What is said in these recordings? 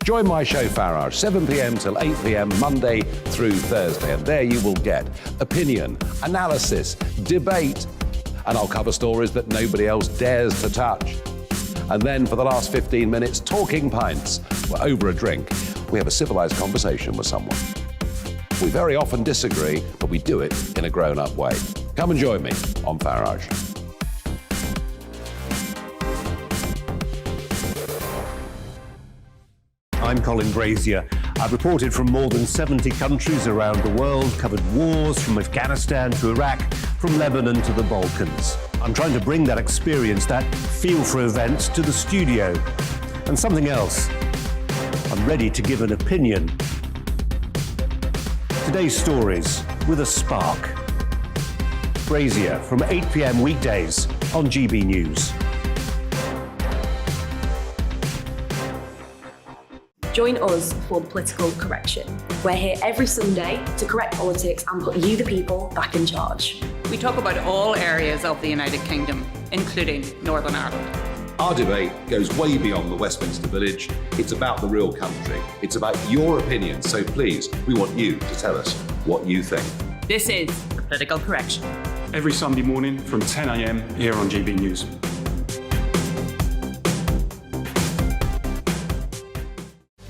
Join my show Farage, 7 p.m. till 8 p.m. Monday through Thursday, and there you will get opinion, analysis, debate, and I'll cover stories that nobody else dares to touch. And then for the last 15 minutes, talking pints. We're over a drink. We have a civilised conversation with someone. We very often disagree, but we do it in a grown-up way. Come and join me on Farage. I'm Colin Brazier. I've reported from more than 70 countries around the world, covered wars from Afghanistan to Iraq, from Lebanon to the Balkans. I'm trying to bring that experience, that feel for events, to the studio. And something else. I'm ready to give an opinion. Today's stories with a spark. Brazier from 8 p.m. weekdays on GB News. Join us for the Political Correction. We're here every Sunday to correct politics and put you, the people, back in charge. We talk about all areas of the United Kingdom, including Northern Ireland. Our debate goes way beyond the Westminster Village. It's about the real country. It's about your opinion. So please, we want you to tell us what you think. This is the Political Correction. Every Sunday morning from 10 a.m. here on GB News.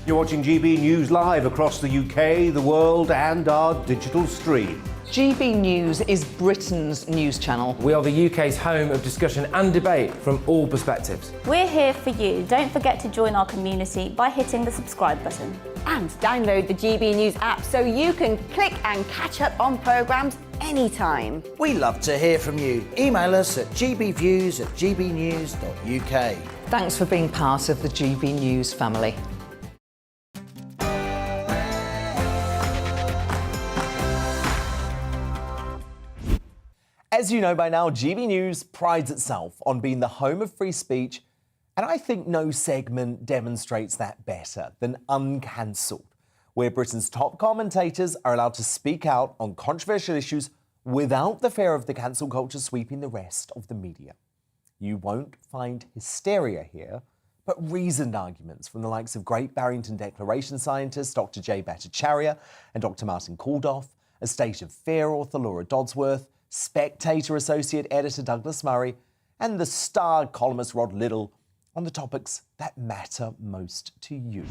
You're watching GB News live across the UK, the world, and our digital stream. GB News is Britain's news channel. We are the UK's home of discussion and debate from all perspectives. We're here for you. Don't forget to join our community by hitting the subscribe button. And download the GB News app so you can click and catch up on programmes anytime. We love to hear from you. Email us at gbviews@gbnews.uk. Thanks for being part of the GB News family. As you know by now, GB News prides itself on being the home of free speech, and I think no segment demonstrates that better than Uncancelled, where Britain's top commentators are allowed to speak out on controversial issues without the fear of the cancel culture sweeping the rest of the media. You won't find hysteria here, but reasoned arguments from the likes of Great Barrington Declaration scientist Dr. Bhattacharya and Dr. Martin Kulldorff, A State of Fear author Laura Dodsworth, Spectator Associate Editor Douglas Murray, and the star columnist Rod Liddle on the topics that matter most to you.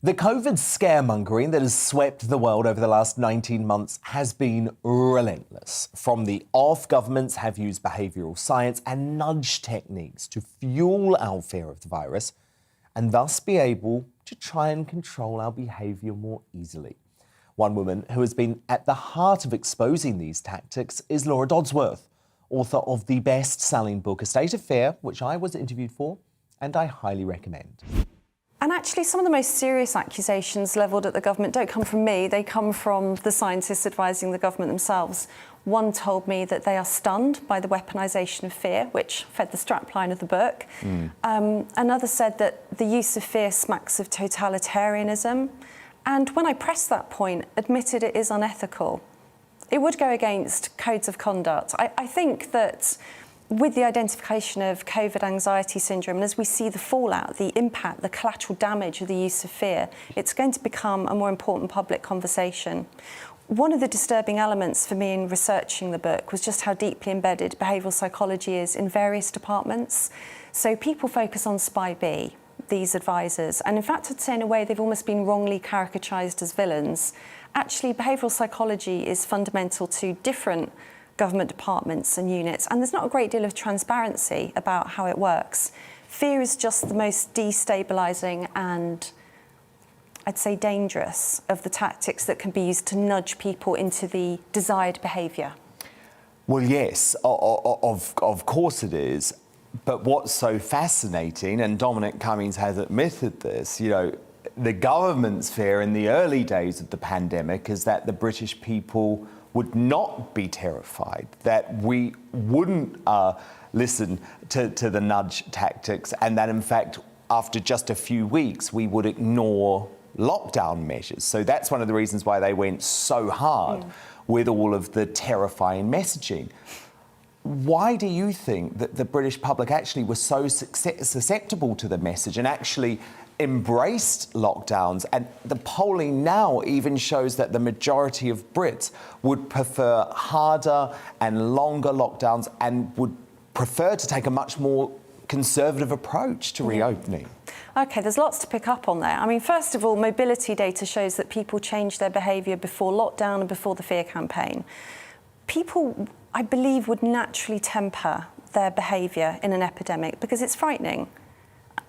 The COVID scaremongering that has swept the world over the last 19 months has been relentless. From the off, governments have used behavioural science and nudge techniques to fuel our fear of the virus and thus be able to try and control our behaviour more easily. One woman who has been at the heart of exposing these tactics is Laura Dodsworth, author of the best-selling book A State of Fear, which I was interviewed for, and I highly recommend. And actually, some of the most serious accusations levelled at the government don't come from me, they come from the scientists advising the government themselves. One told me that they are stunned by the weaponisation of fear, which fed the strapline of the book. Another said that the use of fear smacks of totalitarianism. And when I pressed that point, admitted it is unethical. It would go against codes of conduct. I think that with the identification of COVID anxiety syndrome, and as we see the fallout, the impact, the collateral damage of the use of fear, it's going to become a more important public conversation. One of the disturbing elements for me in researching the book was just how deeply embedded behavioural psychology is in various departments. So people focus on Spy B, these advisors, and in fact I'd say in a way they've almost been wrongly caricaturised as villains. Actually, behavioural psychology is fundamental to different government departments and units, and there's not a great deal of transparency about how it works. Fear is just the most destabilising and, I'd say, dangerous of the tactics that can be used to nudge people into the desired behaviour. Well, yes, of course it is. But what's so fascinating, and Dominic Cummings has admitted this, you know, the government's fear in the early days of the pandemic is that the British people would not be terrified, that we wouldn't listen to the nudge tactics, and that in fact, after just a few weeks, we would ignore lockdown measures. So that's one of the reasons why they went so hard with all of the terrifying messaging. why do you think that the British public actually was so susceptible to the message and actually embraced lockdowns? And the polling now even shows that the majority of Brits would prefer harder and longer lockdowns and would prefer to take a much more conservative approach to reopening. OK, there's lots to pick up on there. I mean, first of all, mobility data shows that people changed their behaviour before lockdown and before the fear campaign. People, I believe, would naturally temper their behaviour in an epidemic because it's frightening.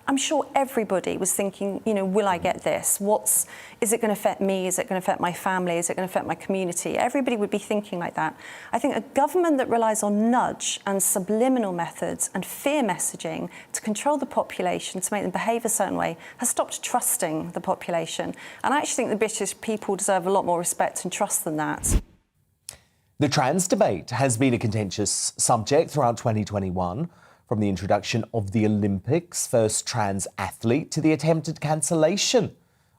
I'm sure everybody was thinking, you know, will I get this? Is it going to affect me? Is it going to affect my family? Is it going to affect my community? Everybody would be thinking like that. I think a government that relies on nudge and subliminal methods and fear messaging to control the population, to make them behave a certain way, has stopped trusting the population. And I actually think the British people deserve a lot more respect and trust than that. The trans debate has been a contentious subject throughout 2021, from the introduction of the Olympics' first trans athlete to the attempted cancellation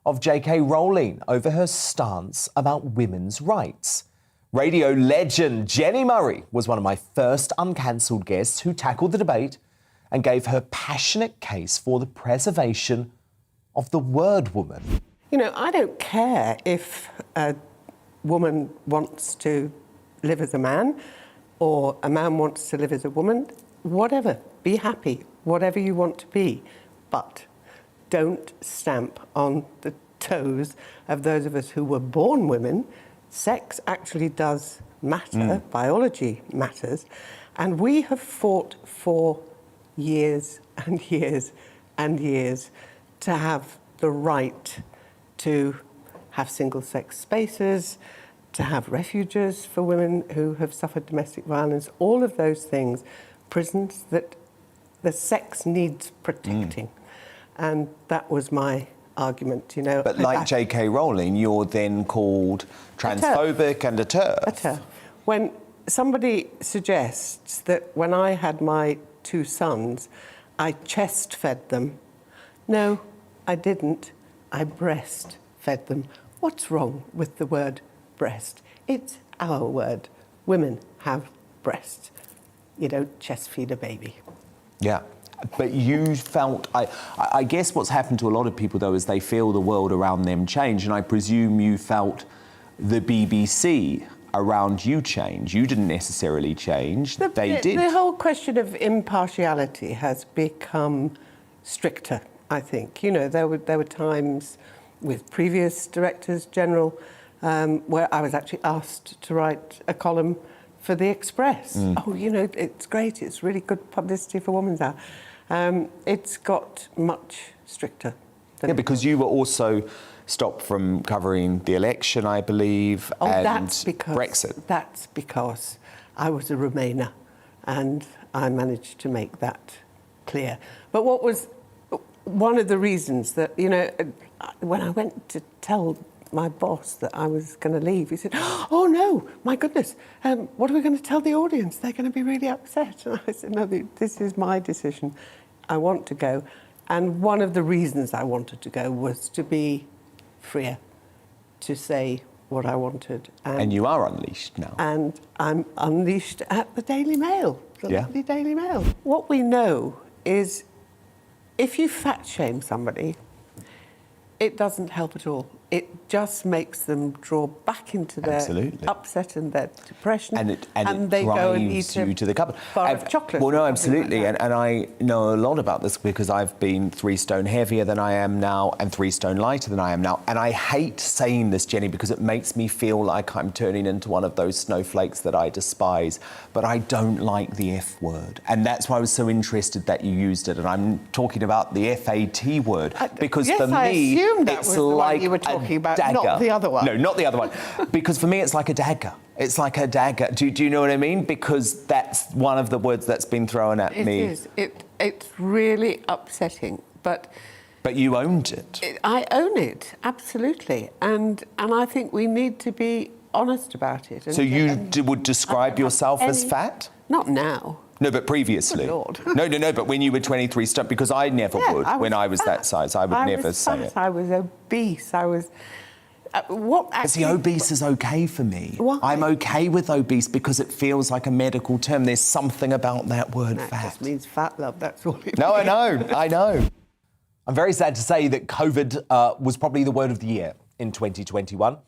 of J.K. Rowling over her stance about women's rights. Radio legend Jenni Murray was one of my first uncancelled guests who tackled the debate and gave her passionate case for the preservation of the word woman. You know, I don't care if a woman wants to live as a man or a man wants to live as a woman. Whatever, be happy, whatever you want to be, but don't stamp on the toes of those of us who were born women. Sex actually does matter, biology matters, and we have fought for years and years and years to have the right to have single-sex spaces, to have refuges for women who have suffered domestic violence, all of those things, prisons that the sex needs protecting. And that was my argument, you know. But like J.K. Rowling, you're then called transphobic and a TERF. A TERF. When somebody suggests that when I had my 2 sons, I chest-fed them. No, I didn't. I breastfed them. What's wrong with the word breast? It's our word. Women have breasts. You don't chest feed a baby. Yeah. But you felt, I guess what's happened to a lot of people, though, is they feel the world around them change. And I presume you felt the BBC around you change. You didn't necessarily change. They did. The whole question of impartiality has become stricter, I think. You know, there were times with previous directors general where I was actually asked to write a column for The Express. Oh, you know, it's great. It's really good publicity for Women's Hour. It's got much stricter. Yeah, because you were also stopped from covering the election, I believe, and that's because, Brexit. That's because I was a Remainer, and I managed to make that clear. But what was one of the reasons that, you know, when I went to tell my boss that I was going to leave, he said, "Oh no, my goodness, what are we going to tell the audience? They're going to be really upset." And I said, "No, this is my decision. I want to go." And one of the reasons I wanted to go was to be freer, to say what I wanted. And you are unleashed now. And I'm unleashed at the Daily Mail, the lovely Daily Mail. What we know is if you fat shame somebody, it doesn't help at all. It just makes them draw back into their upset and their depression, and they go and eat you to the cupboard. Bar of chocolate. Well, no, absolutely, and I know a lot about this because I've been 3 stone heavier than I am now and 3 stone lighter than I am now. And I hate saying this, Jenni, because it makes me feel like I'm turning into one of those snowflakes that I despise. But I don't like the F word, and that's why I was so interested that you used it. And I'm talking about the FAT word because for me, I assumed that it's was the like one you were talking about, dagger. not the other one. No, not the other one. Because for me, it's like a dagger. It's like a dagger. Do you know what I mean? Because that's one of the words that's been thrown at me. It is. It's really upsetting, but you owned it. I own it, absolutely. And I think we need to be honest about it. So you would describe yourself as fat? Not now. No, but previously. Good Lord. No, but when you were 23 stone, because I never would. When I was that size, I would never say it. I was obese. What But see, obese is okay for me. Why? I'm okay with obese because it feels like a medical term. There's something about that word That fat. just means fat, love, that's all it No, I means. know, I know. I'm very sad to say that COVID was probably the word of the year in 2021.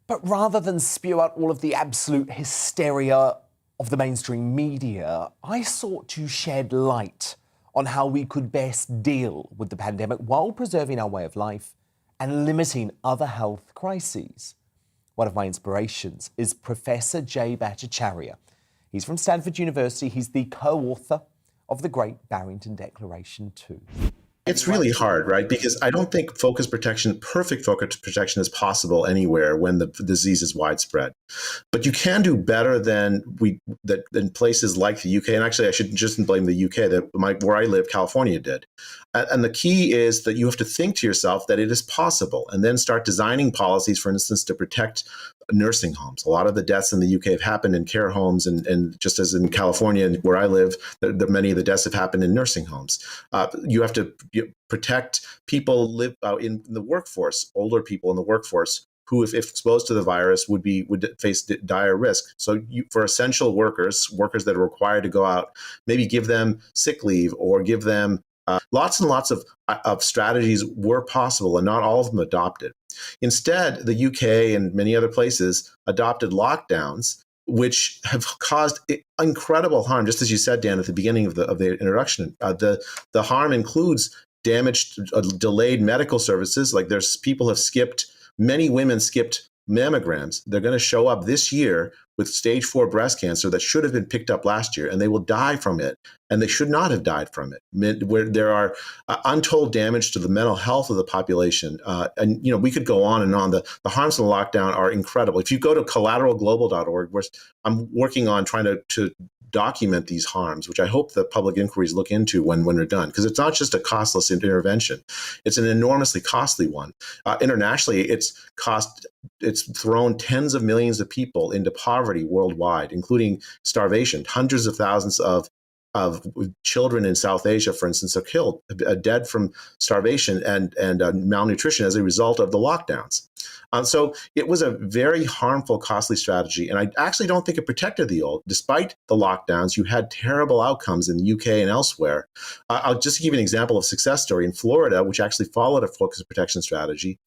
But rather than spew out all of the absolute hysteria of the mainstream media, I sought to shed light on how we could best deal with the pandemic while preserving our way of life and limiting other health crises. One of my inspirations is Professor J. Bhattacharya. He's from Stanford University. He's the co-author of the Great Barrington Declaration too. It's really hard, right? Because I don't think perfect focus protection is possible anywhere when the disease is widespread. But you can do better than places like the UK. And actually, I shouldn't just blame the UK. Where I live, California did. And the key is that you have to think to yourself that it is possible, and then start designing policies, for instance, to protect nursing homes. A lot of the deaths in the UK have happened in care homes, and just as in California, where I live, many of the deaths have happened in nursing homes. You have to protect people live in the workforce, older people in the workforce, who, if exposed to the virus, would face dire risk. So for essential workers that are required to go out, maybe give them sick leave or give them lots and lots of strategies were possible, and not all of them adopted. Instead, the UK and many other places adopted lockdowns, which have caused incredible harm. Just as you said, Dan, at the beginning of the introduction, the harm includes damaged, delayed medical services. Like many women skipped mammograms. They're going to show up this year with stage 4 breast cancer that should have been picked up last year, and they will die from it, and they should not have died from it. Where there are untold damage to the mental health of the population, and we could go on and on. The harms of the lockdown are incredible. If you go to collateralglobal.org, where I'm working on trying to document these harms, which I hope the public inquiries look into when they're done, because it's not just a costless intervention; it's an enormously costly one. Internationally, it's thrown tens of millions of people into poverty worldwide, including starvation. Hundreds of thousands of children in South Asia, for instance, are killed, dead from starvation and malnutrition as a result of the lockdowns. So it was a very harmful, costly strategy. And I actually don't think it protected the old. Despite the lockdowns, you had terrible outcomes in the UK and elsewhere. I'll just give you an example of a success story in Florida, which actually followed a focus protection strategy.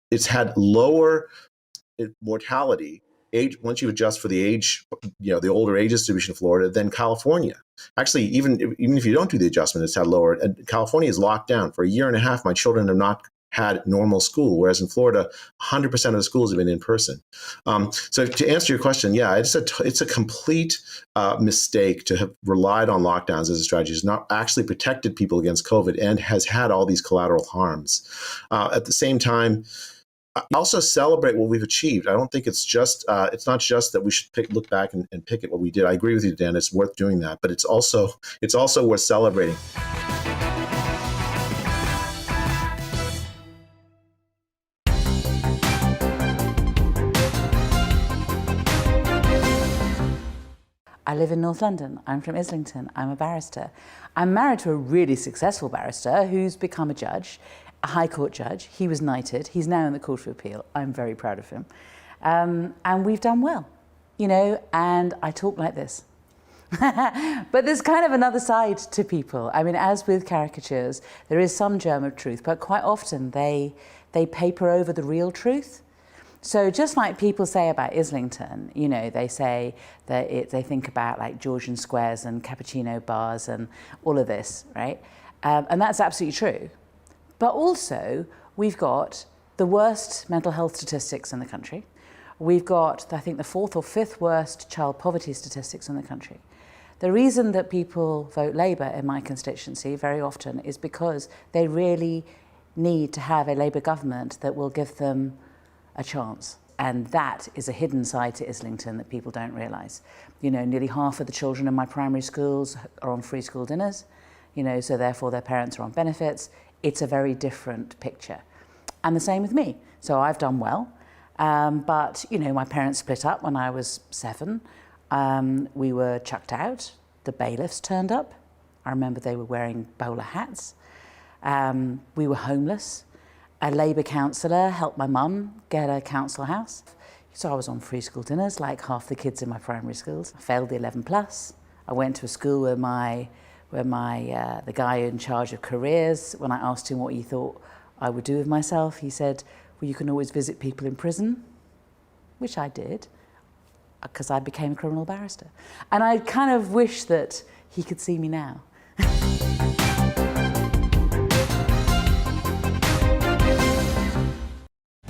It's had lower mortality once you adjust for the age, the older age distribution of Florida, than California. Actually, even if you don't do the adjustment, it's had lower. And California is locked down. For a year and a half, my children have not had normal school, whereas in Florida, 100% of the schools have been in person. So to answer your question, yeah, it's a complete mistake to have relied on lockdowns as a strategy. It's not actually protected people against COVID and has had all these collateral harms. At the same time, I also celebrate what we've achieved. I don't think it's not just that we should look back and pick at what we did. I agree with you, Dan. It's worth doing that, but it's also worth celebrating. I live in North London. I'm from Islington. I'm a barrister. I'm married to a really successful barrister who's become a judge, a High Court judge. He was knighted. He's now in the Court of Appeal. I'm very proud of him. And we've done well, and I talk like this. But there's kind of another side to people. I mean, as with caricatures, there is some germ of truth, but quite often they paper over the real truth. So just like people say about Islington, they say that they think about like Georgian squares and cappuccino bars and all of this, right? And that's absolutely true. But also, we've got the worst mental health statistics in the country. We've got, I think, the 4th or 5th worst child poverty statistics in the country. The reason that people vote Labour in my constituency very often is because they really need to have a Labour government that will give them a chance. And that is a hidden side to Islington that people don't realise. Nearly half of the children in my primary schools are on free school dinners, so therefore their parents are on benefits. It's a very different picture. And the same with me. So I've done well, but my parents split up when I was 7. We were chucked out. The bailiffs turned up. I remember they were wearing bowler hats. We were homeless. a Labour councillor, helped my mum get a council house. So I was on free school dinners like half the kids in my primary schools. I failed the 11 plus. I went to a school where the guy in charge of careers, when I asked him what he thought I would do with myself, he said, well, you can always visit people in prison, which I did, because I became a criminal barrister. And I kind of wish that he could see me now.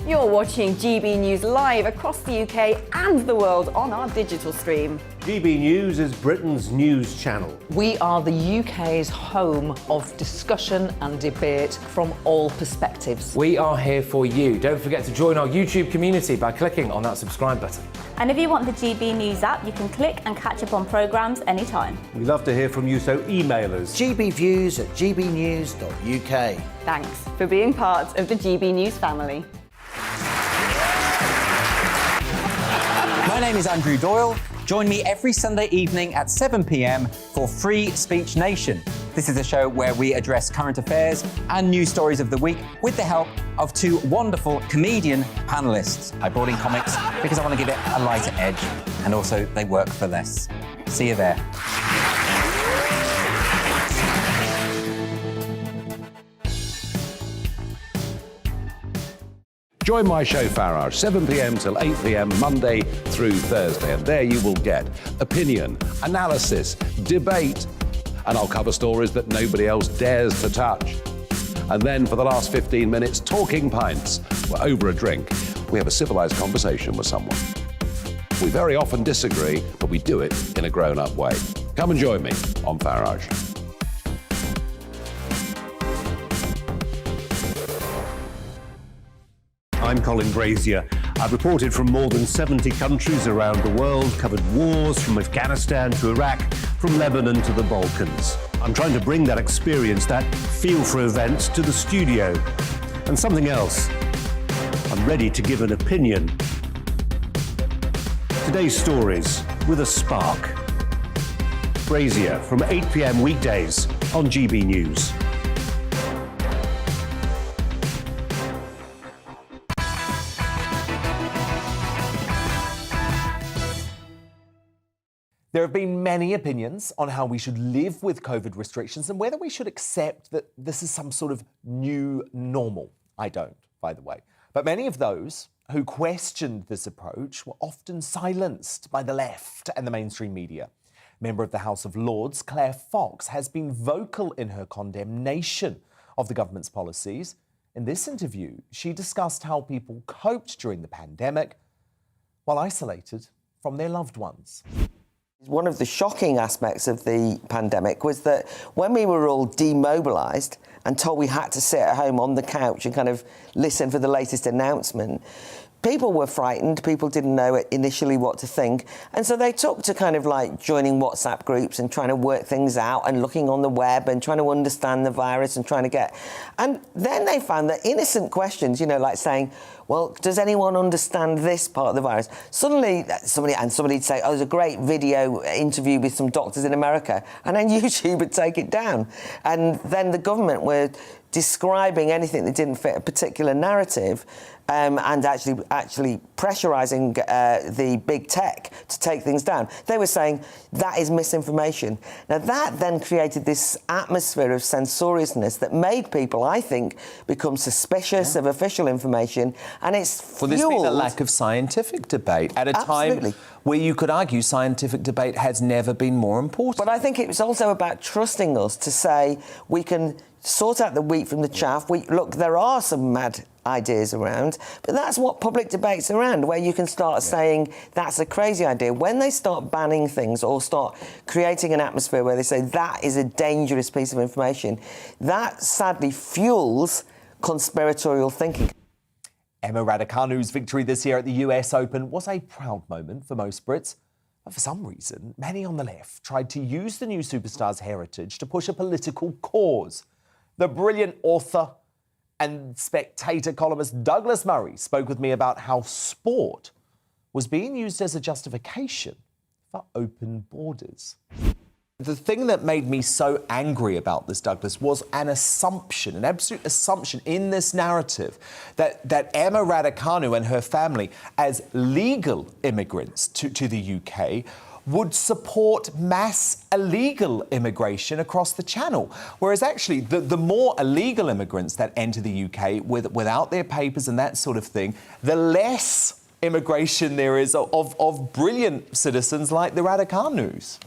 You're watching GB News live across the UK and the world on our digital stream. GB News is Britain's news channel. We are the UK's home of discussion and debate from all perspectives. We are here for you. Don't forget to join our YouTube community by clicking on that subscribe button. And if you want the GB News app, you can click and catch up on programmes anytime. We love to hear from you, so email us. gbviews@gbnews.uk. Thanks for being part of the GB News family. My name is Andrew Doyle. Join me every Sunday evening at 7 p.m. for Free Speech Nation. This is a show where we address current affairs and news stories of the week with the help of two wonderful comedian panellists. I brought in comics because I want to give it a lighter edge, and also they work for less. See you there. Join my show Farage, 7 p.m. till 8 p.m. Monday through Thursday, and there you will get opinion, analysis, debate, and I'll cover stories that nobody else dares to touch. And then for the last 15 minutes, talking pints. We're over a drink. We have a civilised conversation with someone. We very often disagree, but we do it in a grown-up way. Come and join me on Farage. I'm Colin Brazier. I've reported from more than 70 countries around the world, covered wars from Afghanistan to Iraq, from Lebanon to the Balkans. I'm trying to bring that experience, that feel for events, to the studio. And something else. I'm ready to give an opinion. Today's stories with a spark. Brazier from 8 p.m. weekdays on GB News. There have been many opinions on how we should live with COVID restrictions and whether we should accept that this is some sort of new normal. I don't, by the way. But many of those who questioned this approach were often silenced by the left and the mainstream media. Member of the House of Lords, Claire Fox, has been vocal in her condemnation of the government's policies. In this interview, she discussed how people coped during the pandemic while isolated from their loved ones. One of the shocking aspects of the pandemic was that when we were all demobilised and told we had to sit at home on the couch and kind of listen for the latest announcement, people were frightened, people didn't know initially what to think, and so they took to kind of like joining WhatsApp groups and trying to work things out and looking on the web and trying to understand the virus and trying to get... And then they found that innocent questions, you know, like saying, well, does anyone understand this part of the virus? Suddenly, somebody'd say, oh, there's a great video interview with some doctors in America, and then YouTube would take it down. And then the government were describing anything that didn't fit a particular narrative, and actually pressurising the big tech to take things down. They were saying that is misinformation. Now that then created this atmosphere of censoriousness that made people, I think, become suspicious of official information, and it's fueled... Well, there's been a lack of scientific debate at a time where you could argue scientific debate has never been more important. But I think it was also about trusting us to say we can sort out the wheat from the chaff. Look, there are some mad ideas around, but that's what public debate's around, where you can start saying that's a crazy idea. When they start banning things or start creating an atmosphere where they say that is a dangerous piece of information, that sadly fuels conspiratorial thinking. Emma Raducanu's victory this year at the US Open was a proud moment for most Brits. But for some reason, many on the left tried to use the new superstar's heritage to push a political cause. The brilliant author and Spectator columnist Douglas Murray spoke with me about how sport was being used as a justification for open borders. The thing that made me so angry about this, Douglas, was an assumption, an absolute assumption in this narrative that Emma Raducanu and her family, as legal immigrants to the UK, would support mass illegal immigration across the Channel. Whereas actually, the more illegal immigrants that enter the UK without their papers and that sort of thing, the less immigration there is of brilliant citizens like the Raducanus.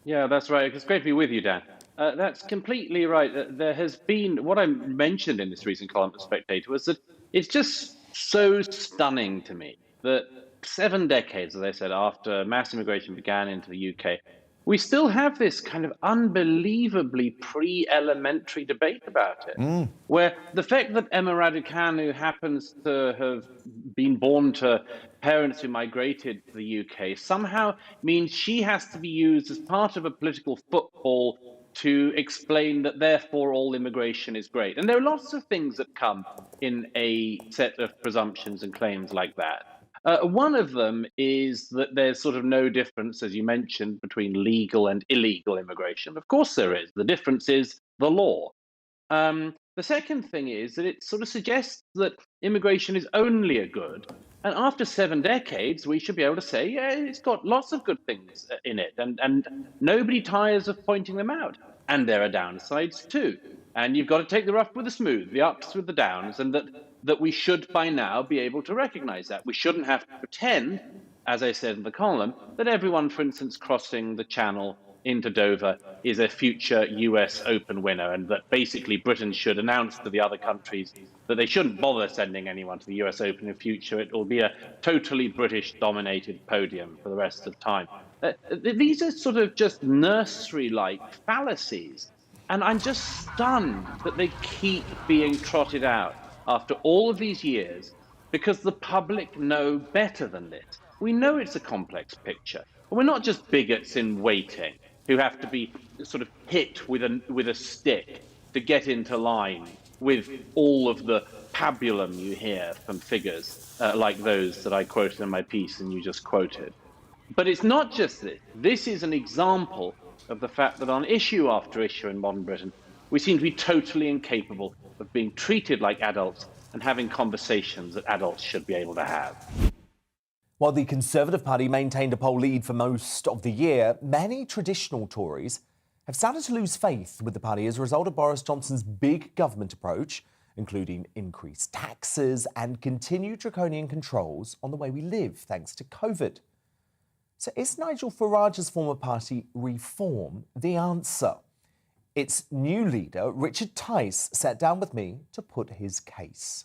Yeah, that's right. It's great to be with you, Dan. That's completely right. There has been, what I mentioned in this recent column to Spectator was that it's just so stunning to me that 7 decades, as I said, after mass immigration began into the UK, we still have this kind of unbelievably pre-elementary debate about it, where the fact that Emma Raducanu happens to have been born to parents who migrated to the UK somehow means she has to be used as part of a political football to explain that therefore all immigration is great. And there are lots of things that come in a set of presumptions and claims like that. One of them is that there's sort of no difference, as you mentioned, between legal and illegal immigration. Of course there is. The difference is the law. The second thing is that it sort of suggests that immigration is only a good. And after 7 decades, we should be able to say, yeah, it's got lots of good things in it. And nobody tires of pointing them out. And there are downsides too. And you've got to take the rough with the smooth, the ups with the downs, and that we should by now be able to recognize that. We shouldn't have to pretend, as I said in the column, that everyone, for instance, crossing the Channel into Dover is a future US Open winner, and that basically Britain should announce to the other countries that they shouldn't bother sending anyone to the US Open in future. It will be a totally British-dominated podium for the rest of time. These are sort of just nursery-like fallacies, and I'm just stunned that they keep being trotted out after all of these years, because the public know better than this. We know it's a complex picture. We're not just bigots in waiting who have to be sort of hit with a stick to get into line with all of the pabulum you hear from figures like those that I quoted in my piece and you just quoted. But it's not just this. This is an example of the fact that on issue after issue in modern Britain, we seem to be totally incapable of being treated like adults and having conversations that adults should be able to have. While the Conservative Party maintained a poll lead for most of the year, many traditional Tories have started to lose faith with the party as a result of Boris Johnson's big government approach, including increased taxes and continued draconian controls on the way we live thanks to COVID. So is Nigel Farage's former party Reform the answer? Its new leader, Richard Tice, sat down with me to put his case.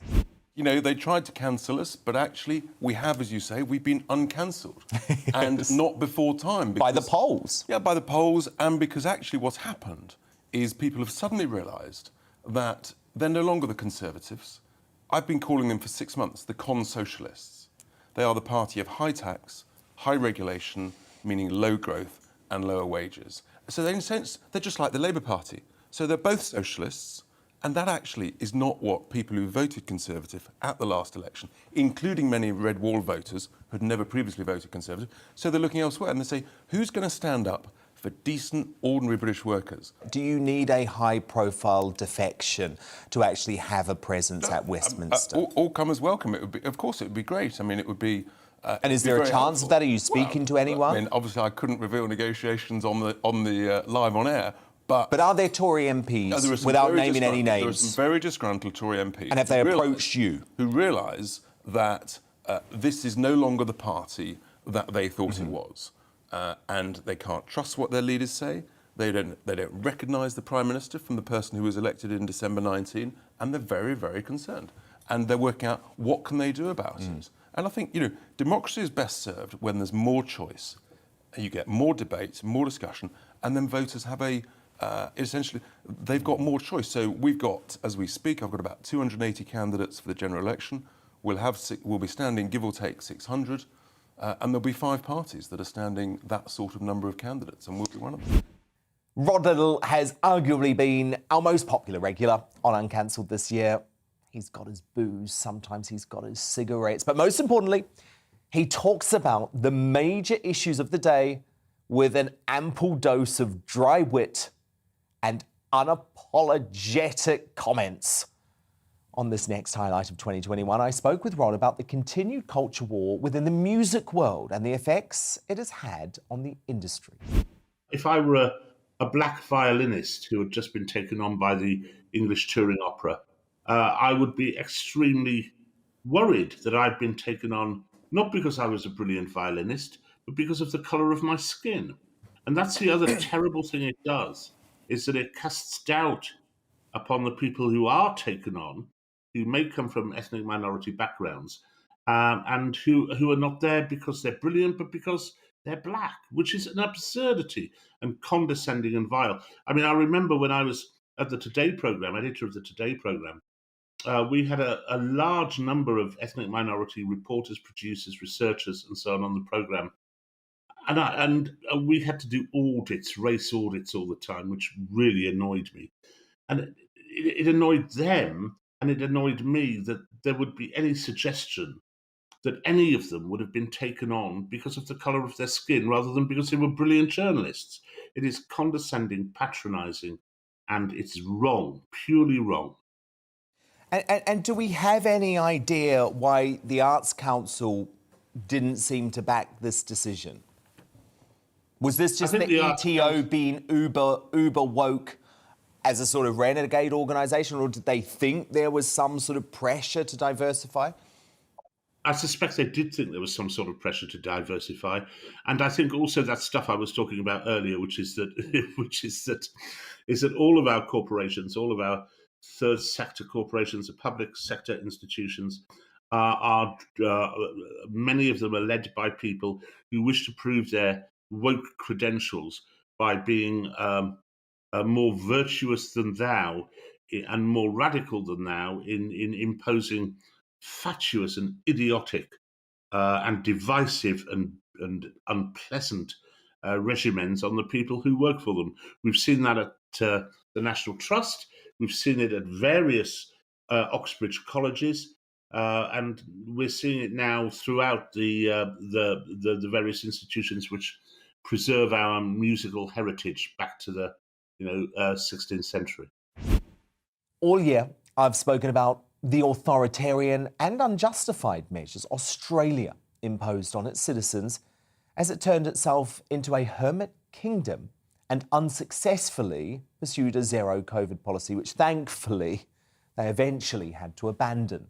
You know, they tried to cancel us, but actually we have, as you say, we've been uncancelled. Yes. And not before time. By the polls? Yeah, by the polls, and because actually what's happened is people have suddenly realised that they're no longer the Conservatives. I've been calling them for 6 months the con-socialists. They are the party of high tax, high regulation, meaning low growth and lower wages. So in a sense, they're just like the Labour Party. So they're both socialists, and that actually is not what people who voted Conservative at the last election, including many Red Wall voters who had never previously voted Conservative, so they're looking elsewhere and they say, who's going to stand up for decent, ordinary British workers? Do you need a high-profile defection to actually have a presence at Westminster? All comers welcome. It would be, of course, it would be great. I mean, it would be. And is there a chance of that? Are you speaking to anyone? I mean, obviously, I couldn't reveal negotiations on the live on air. But are there Tory MPs, without naming any names? There are some very disgruntled Tory MPs. And have they approached you? Who realise that this is no longer the party that they thought it was. And they can't trust what their leaders say. They don't recognise the Prime Minister from the person who was elected in December 19. And they're very, very concerned. And they're working out what can they do about it. And I think, you know, democracy is best served when there's more choice. You get more debate, more discussion, and then voters have essentially, they've got more choice. So we've got, as we speak, I've got about 280 candidates for the general election. We'll be standing, give or take, 600, and there'll be 5 parties that are standing that sort of number of candidates, and we'll be one of them. Rod Liddle has arguably been our most popular regular on Uncancelled this year. He's got his booze, sometimes he's got his cigarettes, but most importantly, he talks about the major issues of the day with an ample dose of dry wit and unapologetic comments. On this next highlight of 2021, I spoke with Rod about the continued culture war within the music world and the effects it has had on the industry. If I were a black violinist who had just been taken on by the English touring opera, I would be extremely worried that I'd been taken on not because I was a brilliant violinist, but because of the colour of my skin. And that's the other terrible thing it does, is that it casts doubt upon the people who are taken on, who may come from ethnic minority backgrounds, and who are not there because they're brilliant, but because they're black, which is an absurdity and condescending and vile. I mean, I remember when I was at the Today programme, editor of the Today programme, we had a large number of ethnic minority reporters, producers, researchers, and so on the programme. And we had to do audits, race audits all the time, which really annoyed me. And it annoyed them, and it annoyed me that there would be any suggestion that any of them would have been taken on because of the colour of their skin rather than because they were brilliant journalists. It is condescending, patronising, and it's wrong, purely wrong. And do we have any idea why the Arts Council didn't seem to back this decision? Was this just the ETO being uber woke as a sort of renegade organisation, or did they think there was some sort of pressure to diversify? I suspect they did think there was some sort of pressure to diversify, and I think also that stuff I was talking about earlier, which is that all of our corporations, all of our third sector corporations, the public sector institutions, are many of them are led by people who wish to prove their woke credentials by being more virtuous than thou and more radical than thou in imposing fatuous and idiotic and divisive and unpleasant regimens on the people who work for them. We've seen that at the National Trust. We've seen it at various Oxbridge colleges, and we're seeing it now throughout the various institutions which preserve our musical heritage back to the 16th century. All year, I've spoken about the authoritarian and unjustified measures Australia imposed on its citizens as it turned itself into a hermit kingdom and unsuccessfully pursued a zero COVID policy, which thankfully they eventually had to abandon.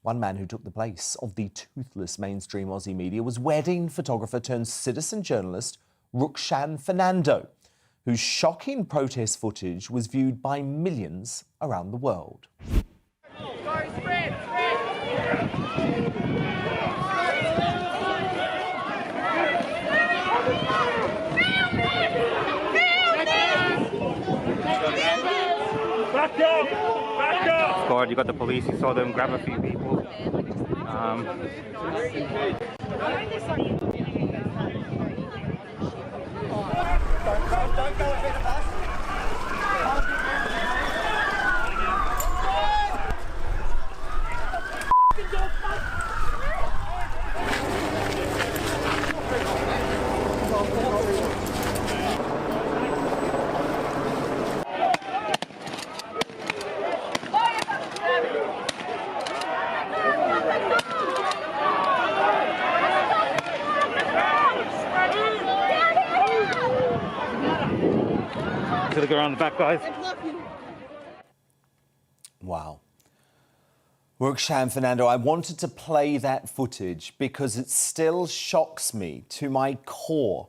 One man who took the place of the toothless mainstream Aussie media was wedding photographer turned citizen journalist Rukshan Fernando, whose shocking protest footage was viewed by millions around the world. Squad, you got the police, you saw them grab a few people. Gotta go around the back, guys. Wow. Rukshan Fernando, I wanted to play that footage because it still shocks me to my core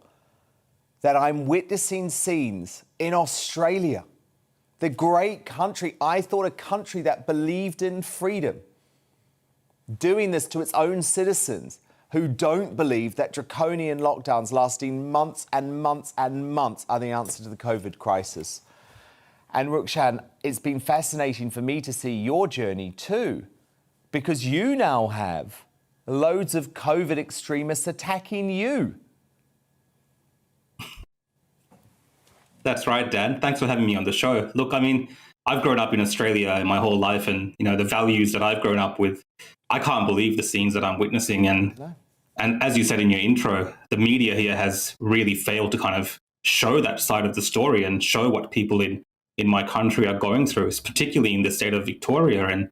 that I'm witnessing scenes in Australia, the great country, I thought a country that believed in freedom, doing this to its own citizens who don't believe that draconian lockdowns lasting months and months and months are the answer to the COVID crisis. And Rukshan, it's been fascinating for me to see your journey too, because you now have loads of COVID extremists attacking you. That's right, Dan. Thanks for having me on the show. Look, I mean, I've grown up in Australia my whole life, and the values that I've grown up with, I can't believe the scenes that I'm witnessing. And And as you said in your intro, the media here has really failed to kind of show that side of the story and show what people in my country are going through, particularly in the state of Victoria. And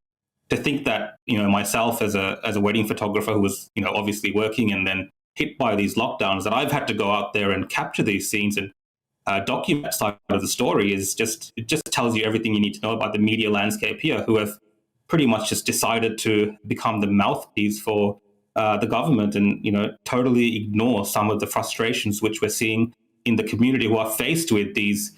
to think that, myself as a wedding photographer who was, obviously working and then hit by these lockdowns, that I've had to go out there and capture these scenes and document that side of the story it just tells you everything you need to know about the media landscape here, who have pretty much just decided to become the mouthpiece for the government and, totally ignore some of the frustrations which we're seeing in the community, who are faced with these,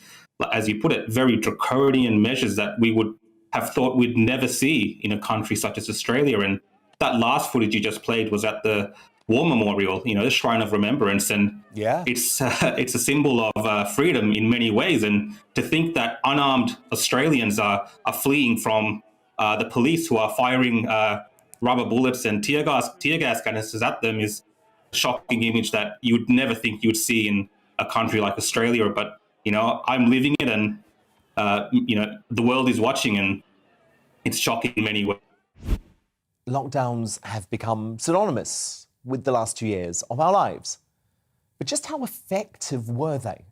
as you put it, very draconian measures that we would have thought we'd never see in a country such as Australia. And that last footage you just played was at the War Memorial, the Shrine of Remembrance, and it's a symbol of freedom in many ways. And to think that unarmed Australians are fleeing from the police who are firing rubber bullets and tear gas canisters at them is a shocking image that you would never think you would see in a country like Australia. But I'm living it, and the world is watching, and it's shocking in many ways. Lockdowns have become synonymous with the last 2 years of our lives. But just how effective were they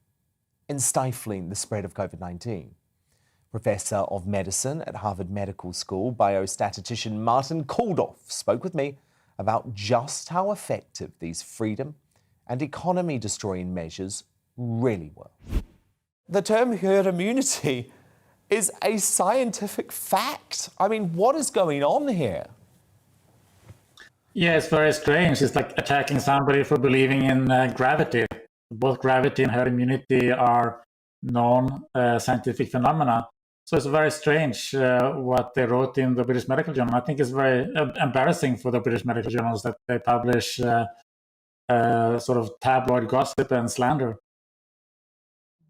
in stifling the spread of COVID-19? Professor of Medicine at Harvard Medical School, biostatistician Martin Kulldorff spoke with me about just how effective these freedom and economy-destroying measures really were. The term herd immunity is a scientific fact. I mean, what is going on here? Yeah, it's very strange. It's like attacking somebody for believing in gravity. Both gravity and herd immunity are known scientific phenomena. So it's very strange what they wrote in the British Medical Journal. I think it's very embarrassing for the British Medical Journals that they publish sort of tabloid gossip and slander.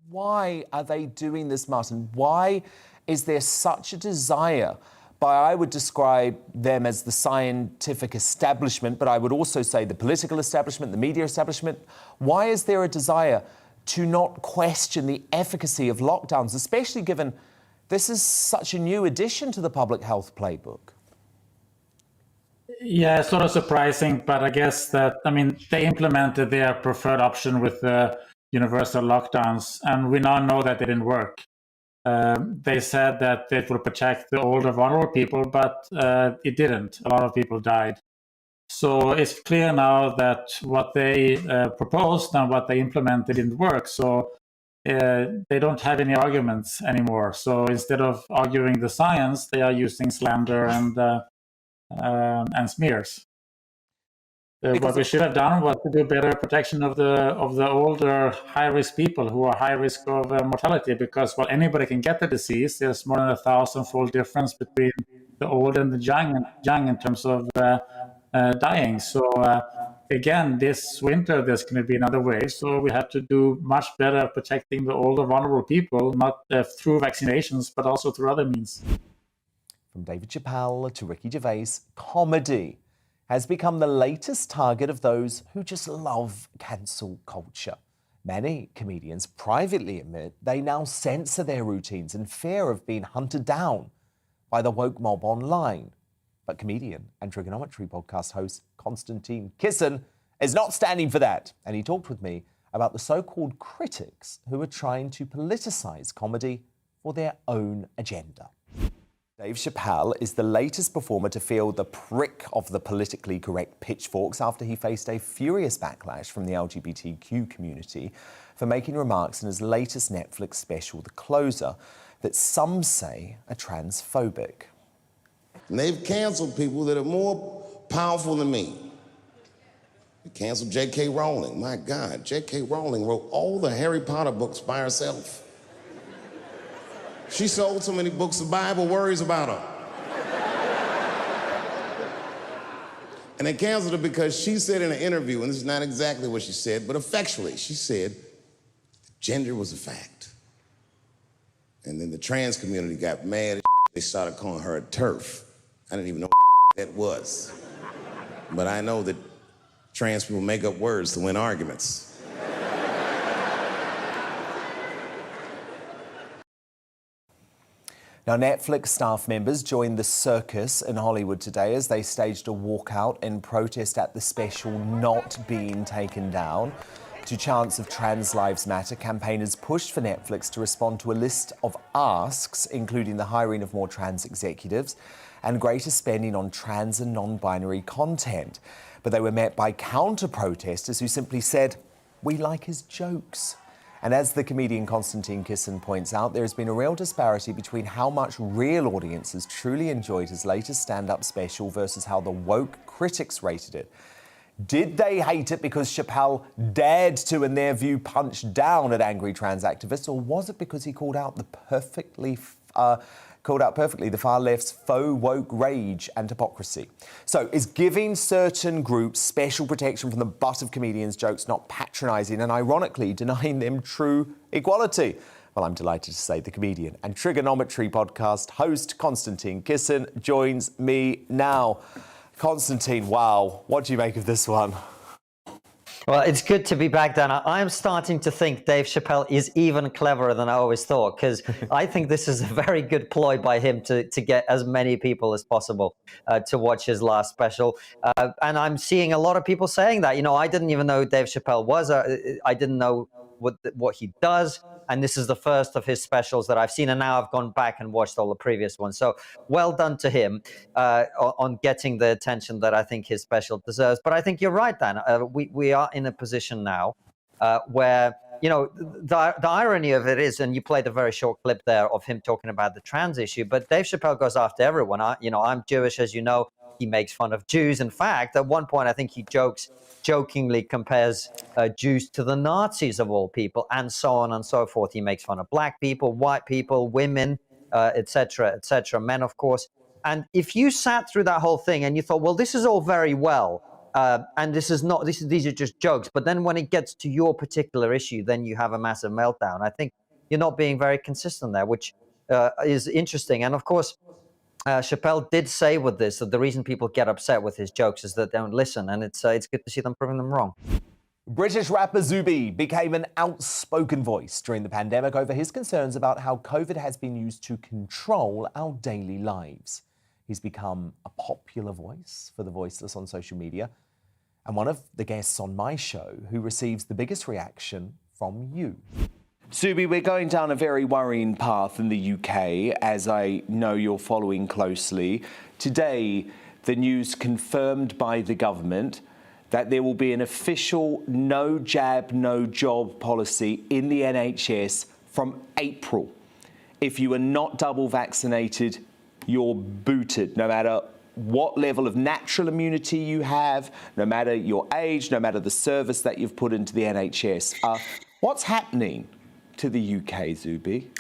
Why are they doing this, Martin? Why is there such a desire by, I would describe them as the scientific establishment, but I would also say the political establishment, the media establishment. Why is there a desire to not question the efficacy of lockdowns, especially given this is such a new addition to the public health playbook? Yeah, sort of surprising, but I guess that, they implemented their preferred option with the universal lockdowns, and we now know that it didn't work. They said that it would protect the older, vulnerable people, but it didn't. A lot of people died. So it's clear now that what they proposed and what they implemented didn't work. So they don't have any arguments anymore. So instead of arguing the science, they are using slander and smears. What we should have done was to do better protection of the older high-risk people who are high risk of mortality, because while anybody can get the disease, there's more than 1,000-fold difference between the old and the young in terms of dying. So again, this winter there's going to be another wave, so we have to do much better protecting the older vulnerable people, not through vaccinations, but also through other means. From David Chappelle to Ricky Gervais, comedy has become the latest target of those who just love cancel culture. Many comedians privately admit they now censor their routines in fear of being hunted down by the woke mob online. But comedian and Trigonometry podcast host Konstantin Kisin is not standing for that, and he talked with me about the so-called critics who are trying to politicize comedy for their own agenda. Dave Chappelle is the latest performer to feel the prick of the politically correct pitchforks after he faced a furious backlash from the LGBTQ community for making remarks in his latest Netflix special, The Closer, that some say are transphobic. And they've canceled people that are more powerful than me. They canceled J.K. Rowling. My God, J.K. Rowling wrote all the Harry Potter books by herself. She sold so many books, the Bible worries about her. And they canceled her because she said in an interview, and this is not exactly what she said, but effectually, she said gender was a fact. And then the trans community got mad. They started calling her a TERF. I didn't even know what that was. But I know that trans people make up words to win arguments. Now, Netflix staff members joined the circus in Hollywood today as they staged a walkout in protest at the special not being taken down. To chants of Trans Lives Matter, campaigners pushed for Netflix to respond to a list of asks, including the hiring of more trans executives and greater spending on trans and non-binary content. But they were met by counter-protesters who simply said, "We like his jokes." And as the comedian Konstantin Kisin points out, there has been a real disparity between how much real audiences truly enjoyed his latest stand-up special versus how the woke critics rated it. Did they hate it because Chappelle dared to, in their view, punch down at angry trans activists, or was it because he called out perfectly the far left's faux woke rage and hypocrisy? So is giving certain groups special protection from the butt of comedians' jokes not patronising and ironically denying them true equality? Well, I'm delighted to say the comedian and Trigonometry podcast host Konstantin Kisin joins me now. Konstantin, wow, what do you make of this one? Well, it's good to be back, Dan. I'm starting to think Dave Chappelle is even cleverer than I always thought, because I think this is a very good ploy by him to get as many people as possible to watch his last special. And I'm seeing a lot of people saying that. You know, I didn't even know who Dave Chappelle was. I didn't know what he does. And this is the first of his specials that I've seen. And now I've gone back and watched all the previous ones. So well done to him on getting the attention that I think his special deserves. But I think you're right, Dan. We are in a position now where, you know, the irony of it is, and you played a very short clip there of him talking about the trans issue, but Dave Chappelle goes after everyone. I'm Jewish, as you know. He makes fun of Jews. In fact, at one point, I think he jokingly compares Jews to the Nazis of all people, and so on and so forth. He makes fun of black people, white people, women, etc., men, of course. And if you sat through that whole thing and you thought, well, this is all very well, and these are just jokes, but then when it gets to your particular issue, then you have a massive meltdown. I think you're not being very consistent there, which is interesting. And of course, Chappelle did say with this that the reason people get upset with his jokes is that they don't listen, and it's good to see them proving them wrong. British rapper Zuby became an outspoken voice during the pandemic over his concerns about how COVID has been used to control our daily lives. He's become a popular voice for the voiceless on social media, and one of the guests on my show who receives the biggest reaction from you. Zuby, we're going down a very worrying path in the UK, as I know you're following closely. Today, the news confirmed by the government that there will be an official no jab, no job policy in the NHS from April. If you are not double vaccinated, you're booted, no matter what level of natural immunity you have, no matter your age, no matter the service that you've put into the NHS. What's happening to the UK, Zuby?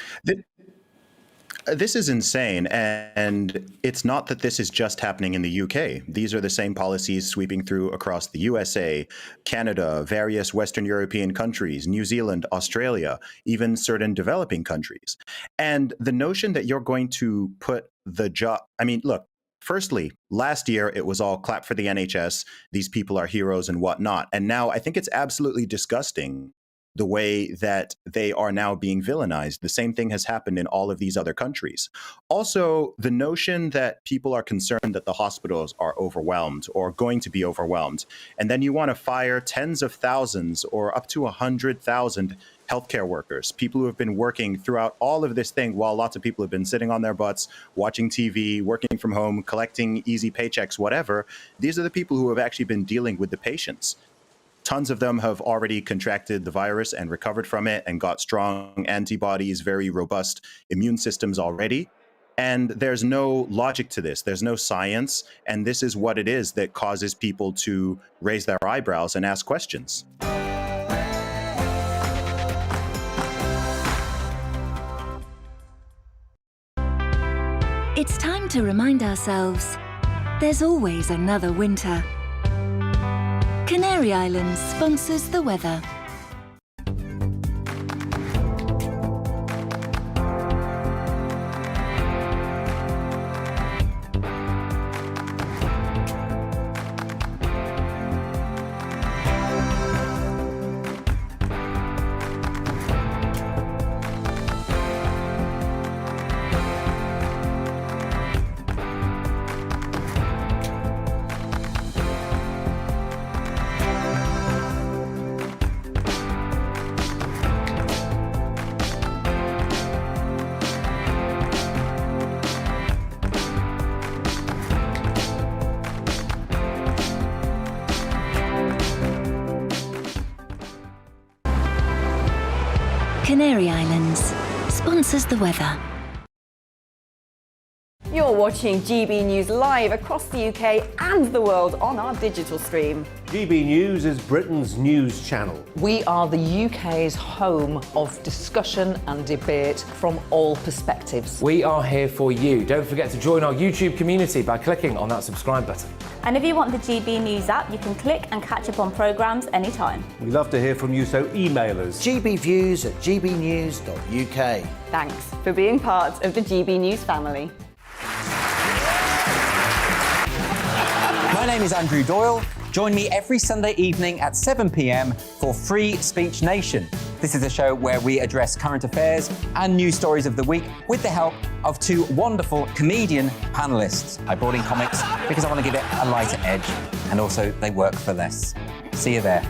This is insane, and it's not that this is just happening in the UK. These are the same policies sweeping through across the USA, Canada, various Western European countries, New Zealand, Australia, even certain developing countries. And the notion that you're going to put the job, I mean, look, firstly, last year it was all clap for the NHS, these people are heroes and whatnot. And now I think it's absolutely disgusting the way that they are now being villainized. The same thing has happened in all of these other countries. Also, the notion that people are concerned that the hospitals are overwhelmed or going to be overwhelmed, and then you want to fire tens of thousands or up to 100,000 healthcare workers, people who have been working throughout all of this thing while lots of people have been sitting on their butts, watching TV, working from home, collecting easy paychecks, whatever. These are the people who have actually been dealing with the patients. Tons of them have already contracted the virus and recovered from it and got strong antibodies, very robust immune systems already. And there's no logic to this. There's no science. And this is what it is that causes people to raise their eyebrows and ask questions. It's time to remind ourselves there's always another winter. Canary Islands sponsors the weather. Canary Islands sponsors the weather. You're watching GB News live across the UK and the world on our digital stream. GB News is Britain's news channel. We are the UK's home of discussion and debate from all perspectives. We are here for you. Don't forget to join our YouTube community by clicking on that subscribe button. And if you want the GB News app, you can click and catch up on programmes anytime. We love to hear from you, so email us. gbviews@gbnews.uk. Thanks for being part of the GB News family. My name is Andrew Doyle. Join me every Sunday evening at 7 p.m. for Free Speech Nation. This is a show where we address current affairs and news stories of the week with the help of two wonderful comedian panelists. I brought in comics because I want to give it a lighter edge, and also they work for less. See you there.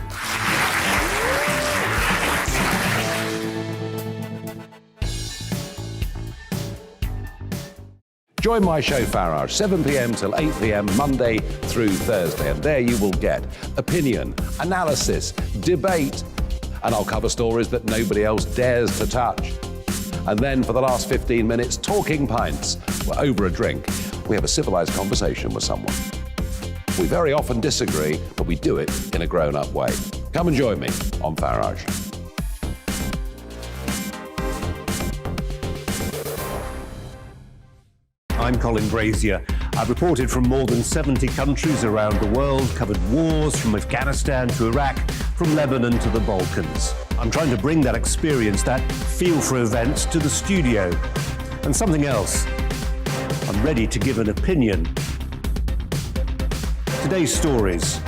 Join my show Farage, 7 p.m. till 8 p.m. Monday through Thursday, and there you will get opinion, analysis, debate, and I'll cover stories that nobody else dares to touch. And then for the last 15 minutes, talking pints. We're over a drink. We have a civilized conversation with someone. We very often disagree, but we do it in a grown-up way. Come and join me on Farage. I'm Colin Brazier. I've reported from more than 70 countries around the world, covered wars from Afghanistan to Iraq, from Lebanon to the Balkans. I'm trying to bring that experience, that feel for events, to the studio. And something else, I'm ready to give an opinion. Today's stories: